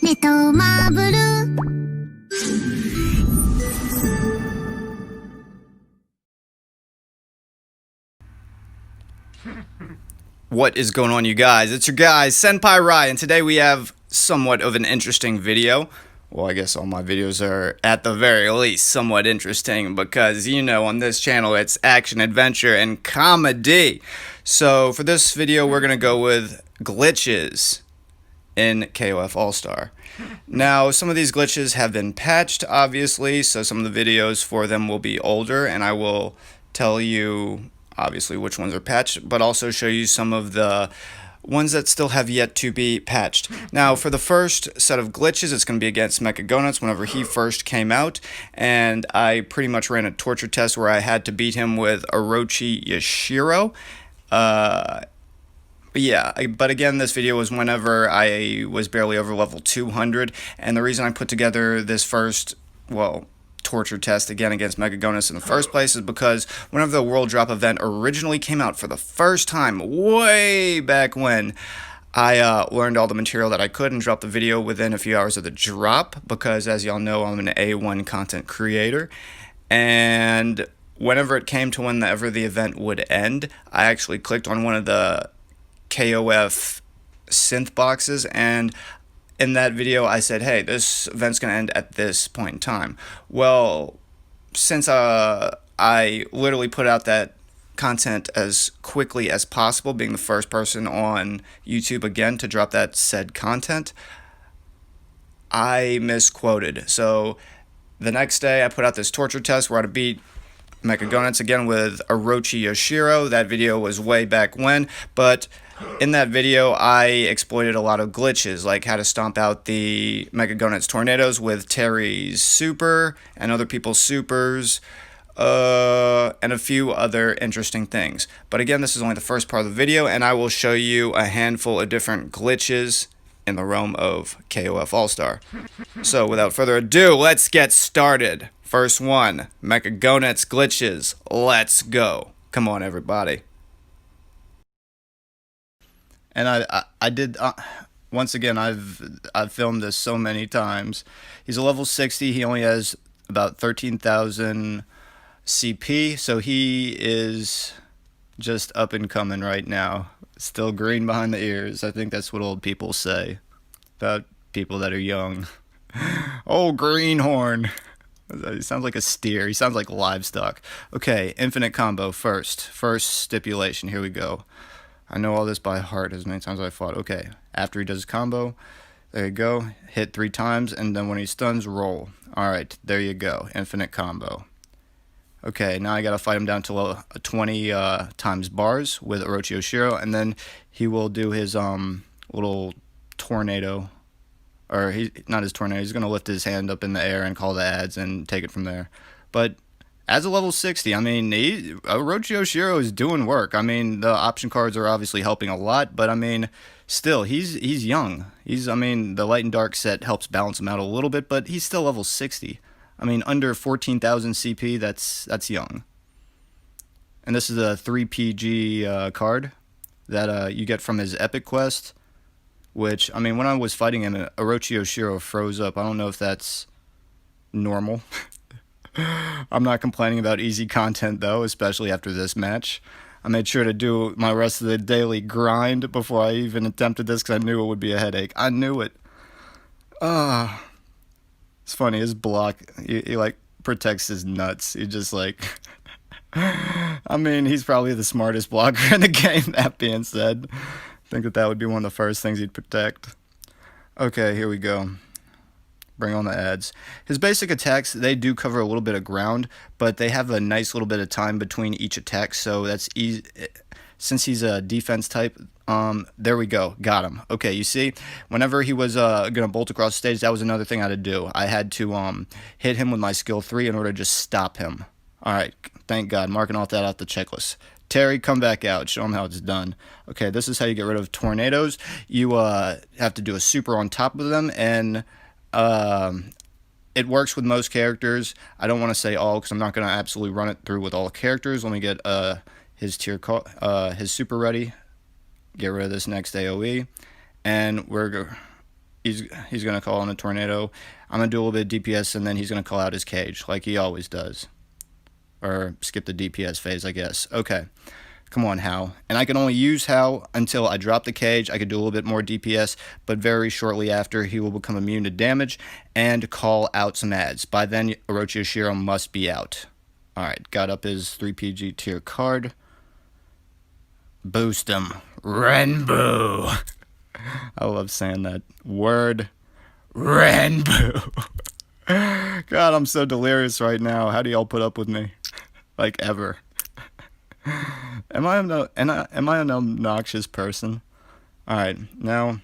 目とまぶる What is going on, you guys? It's your guy, Senpai Rai, and today we have somewhat of an interesting video. Well, I guess all my videos are, at the very least, somewhat interesting because, you know, on this channel it's action, adventure, and comedy. So, for this video, we're going to go with glitches in KoF AllStar. Now, some of these glitches have been patched, obviously, so some of the videos for them will be older, and I will tell you obviously which ones are patched, but also show you some of the ones that still have yet to be patched. Now, for the first set of glitches, it's going to be against Mechagonuts whenever he first came out, and I pretty much ran a torture test where I had to beat him with Orochi Yashiro. But again, this video was whenever I was barely over level 200, and the reason I put together this first, torture test again against Mechagonuts in the first place is because whenever the World Drop event originally came out for the first time, way back when, I learned all the material that I could and dropped the video within a few hours of the drop because, as y'all know, I'm an A1 content creator, and whenever it came to whenever the event would end, I actually clicked on one of the KoF synth boxes, and in that video I said, hey, this event's going to end at this point in time. Well, since I literally put out that content as quickly as possible, being the first person on YouTube again to drop that said content, I misquoted. So the next day I put out this torture test where I had to beat Mechagonuts again with Orochi Yashiro. That video was way back when, but in that video I exploited a lot of glitches, like how to stomp out the Mechagonuts tornadoes with Terry's super and other people's supers, and a few other interesting things. But again, this is only the first part of the video, and I will show you a handful of different glitches in the realm of KoF AllStar. So without further ado, let's get started. First one, Mechagonuts glitches. Let's go. Come on, everybody. And I did, once again, I've filmed this so many times. He's a level 60. He only has about 13,000 CP, so he is just up and coming right now. Still green behind the ears. I think that's what old people say about people that are young. Oh, greenhorn. He sounds like a steer. He sounds like livestock. Okay, infinite combo first. First stipulation. Here we go. I know all this by heart as many times as I fought. Okay, after he does his combo, there you go. Hit 3 times, and then when he stuns, roll. Alright, there you go. Infinite combo. Okay, now I gotta fight him down to 20 times bars with Orochi Yashiro, and then he will do his little tornado. Or not his tornado, he's going to lift his hand up in the air and call the ads and take it from there. But as a level 60, I mean, Orochi Yashiro is doing work. I mean, the option cards are obviously helping a lot, but I mean, still, he's young. I mean, the light and dark set helps balance him out a little bit, but he's still level 60. I mean, under 14,000 CP, that's young. And this is a 3PG card that you get from his Epic Quest. Which, I mean, when I was fighting him, Orochi Yashiro froze up. I don't know if that's normal. I'm not complaining about easy content, though, especially after this match. I made sure to do my rest of the daily grind before I even attempted this, because I knew it would be a headache. I knew it. It's funny, his block, he like, protects his nuts. He just, like... I mean, he's probably the smartest blocker in the game, that being said. I think that would be one of the first things he'd protect. Okay, here we go. Bring on the ads. His basic attacks, they do cover a little bit of ground, but they have a nice little bit of time between each attack, so that's easy. Since he's a defense type, there we go. Got him. Okay, you see, whenever he was going to bolt across the stage, that was another thing I had to do. I had to hit him with my skill 3 in order to just stop him. Alright, thank God. Marking off that off the checklist. Terry, come back out. Show him how it's done. Okay, this is how you get rid of tornadoes. You have to do a super on top of them, and it works with most characters. I don't want to say all, because I'm not going to absolutely run it through with all characters. Let me get his super ready. Get rid of this next AoE, and we're he's gonna call on a tornado. I'm gonna do a little bit of DPS, and then he's gonna call out his cage like he always does, or skip the DPS phase, I guess. Okay, come on, Hal. And I can only use Hal until I drop the cage. I could do a little bit more DPS, but very shortly after, he will become immune to damage and call out some ads. By then, Orochimaru must be out. All right, got up his 3PG tier card. Boost him. Renbu. I love saying that word. Renbu. God, I'm so delirious right now. How do y'all put up with me? Like, ever. Am I an obnoxious person? Alright, now,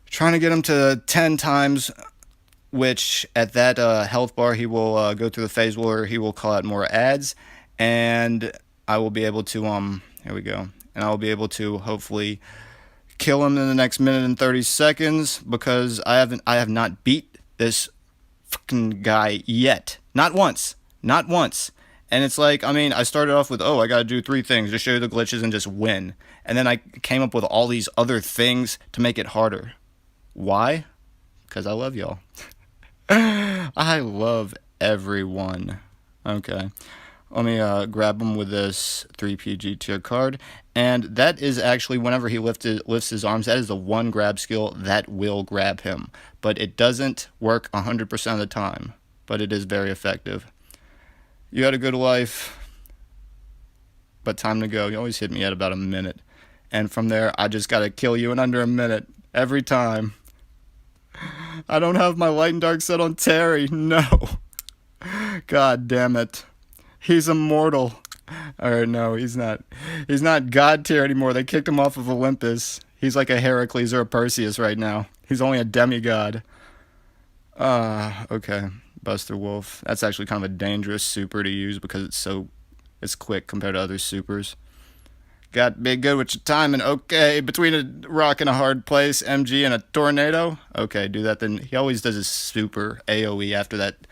trying to get him to 10 times, which at that health bar, he will go through the phase where he will call out more ads, and I will be able to, here we go, and I will be able to hopefully kill him in the next minute and 30 seconds, because I have not beat this fucking guy yet. Not once. And it's like, I mean, I started off with, I gotta do 3 things to show you the glitches and just win. And then I came up with all these other things to make it harder. Why? Because I love y'all. I love everyone. Okay. Let me grab him with this 3PG tier card. And that is actually, whenever he lifts his arms, that is the one grab skill that will grab him. But it doesn't work 100% of the time. But it is very effective. You had a good life, but time to go. You always hit me at about a minute. And from there, I just gotta kill you in under a minute. Every time. I don't have my light and dark set on Terry. No. God damn it. He's immortal. Or no, he's not. He's not God tier anymore. They kicked him off of Olympus. He's like a Heracles or a Perseus right now. He's only a demigod. Okay. Buster Wolf. That's actually kind of a dangerous super to use because it's quick compared to other supers. Got to be good with your timing. Okay, between a rock and a hard place, MG and a tornado. Okay, do that then. He always does his super AoE after that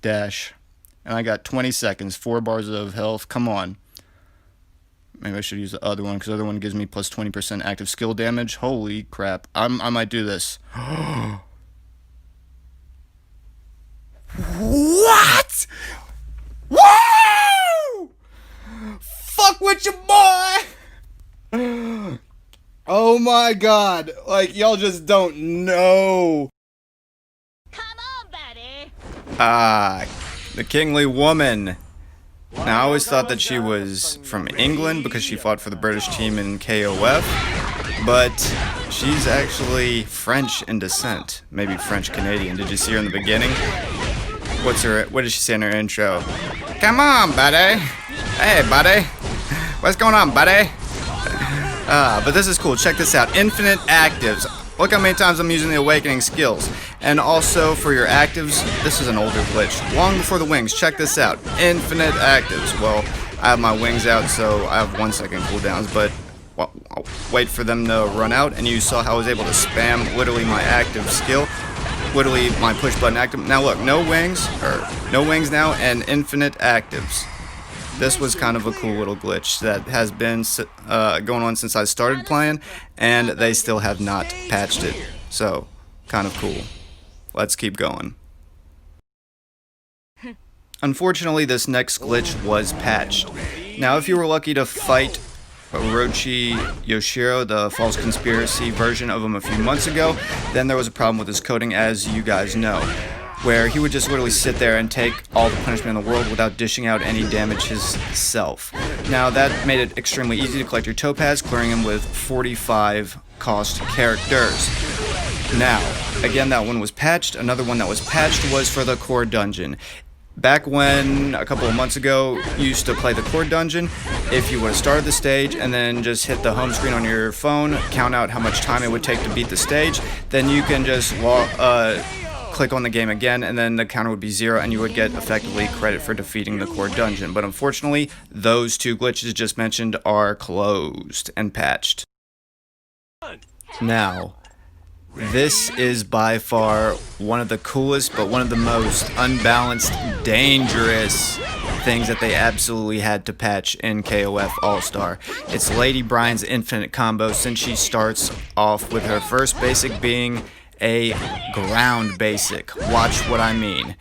dash. And I got 20 seconds, 4 bars of health. Come on. Maybe I should use the other one because the other one gives me plus 20% active skill damage. Holy crap. I might do this. What? Woo! Fuck with your boy! Oh my god. Like, y'all just don't know. Come on, buddy. The kingly woman. Now, I always thought that she was from England because she fought for the British team in KoF, but she's actually French in descent. Maybe French-Canadian. Did you see her in the beginning? What did she say in her intro? Come on, buddy. Hey, buddy. What's going on, buddy? But this is cool. Check this out. Infinite actives. Look how many times I'm using the awakening skills. And also for your actives, this is an older glitch. Long before the wings. Check this out. Infinite actives. Well, I have my wings out, so I have 1 second cooldowns, but I'll wait for them to run out. And you saw how I was able to spam literally my active skill. Literally my push button active. Now look, no wings now, and infinite actives. This was kind of a cool little glitch that has been going on since I started playing, and they still have not patched it. So, kind of cool. Let's keep going. Unfortunately, this next glitch was patched. Now, if you were lucky to fight Orochimaru, the false conspiracy version of him a few months ago, then there was a problem with his coding, as you guys know, where he would just literally sit there and take all the punishment in the world without dishing out any damage himself. Now, that made it extremely easy to collect your topaz, clearing him with 45 cost characters. Now, again, that one was patched. Another one that was patched was for the core dungeon. Back when, a couple of months ago, you used to play the core dungeon, if you would have started the stage and then just hit the home screen on your phone, count out how much time it would take to beat the stage, then you can just click on the game again, and then the counter would be 0, and you would get effectively credit for defeating the core dungeon. But unfortunately, those 2 glitches just mentioned are closed and patched. Now, this is by far one of the coolest, but one of the most unbalanced, dangerous things that they absolutely had to patch in KoF AllStar. It's Lady Brian's infinite combo, since she starts off with her first basic being a ground basic. Watch what I mean.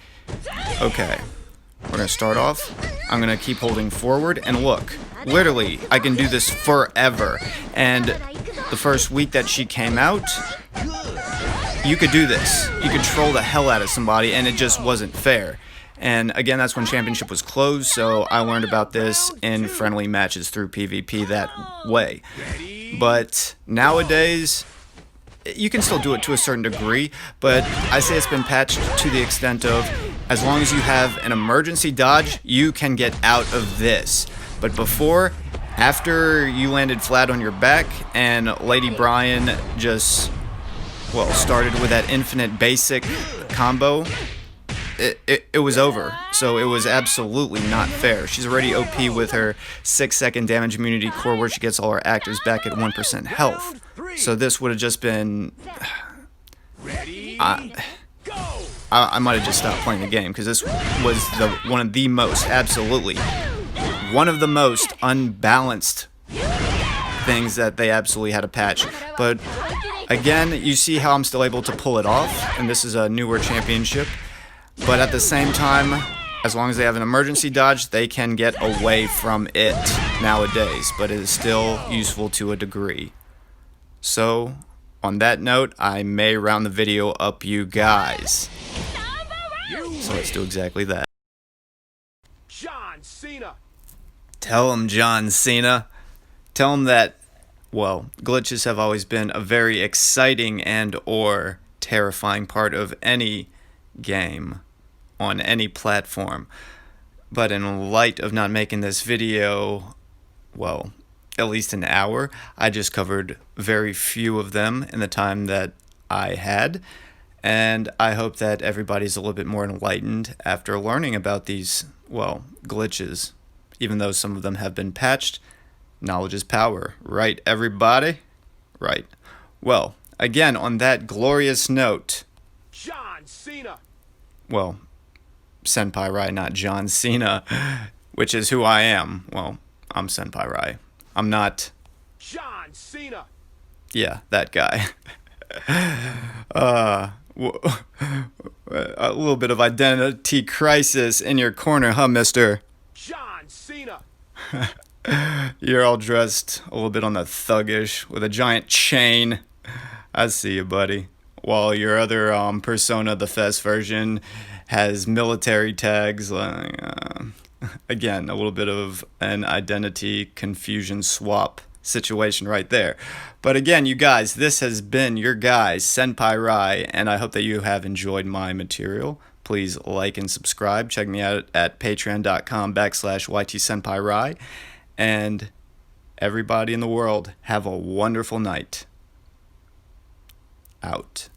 Okay, we're gonna start off. I'm gonna keep holding forward, and look, literally, I can do this forever. And the first week that she came out, you could do this. You could troll the hell out of somebody, and it just wasn't fair. And again, that's when Championship was closed, so I learned about this in friendly matches through PvP that way. But nowadays, you can still do it to a certain degree, but I say it's been patched to the extent of, as long as you have an emergency dodge, you can get out of this. But before, after you landed flat on your back, and Lady Brian just, well, started with that infinite basic combo, it was over. So it was absolutely not fair. She's already OP with her 6-second damage immunity core where she gets all her actives back at 1% health. So this would have just been... I might have just stopped playing the game, because this was one of the most, absolutely, one of the most unbalanced things that they absolutely had to patch. But again, you see how I'm still able to pull it off, and this is a newer championship. But at the same time, as long as they have an emergency dodge, they can get away from it nowadays. But it is still useful to a degree. So, on that note, I may round the video up, you guys. So let's do exactly that. John Cena. Tell him, John Cena. Tell him that, well, glitches have always been a very exciting and or terrifying part of any game on any platform. But in light of not making this video, well, at least an hour, I just covered very few of them in the time that I had. And I hope that everybody's a little bit more enlightened after learning about these, well, glitches. Even though some of them have been patched, knowledge is power. Right, everybody? Right. Well, again, on that glorious note... John Cena. Well, Senpai Rai, not John Cena, which is who I am. Well, I'm Senpai Rai. I'm not... John Cena. Yeah, that guy. A little bit of identity crisis in your corner, huh, mister? John Cena. You're all dressed a little bit on the thuggish with a giant chain. I see you, buddy. While your other persona, the Fest version, has military tags. Again, a little bit of an identity confusion swap situation right there. But again, you guys, this has been your guys, Senpai Rai, and I hope that you have enjoyed my material. Please like and subscribe. Check me out at patreon.com/YTSenpaiRai. And everybody in the world, have a wonderful night. Out.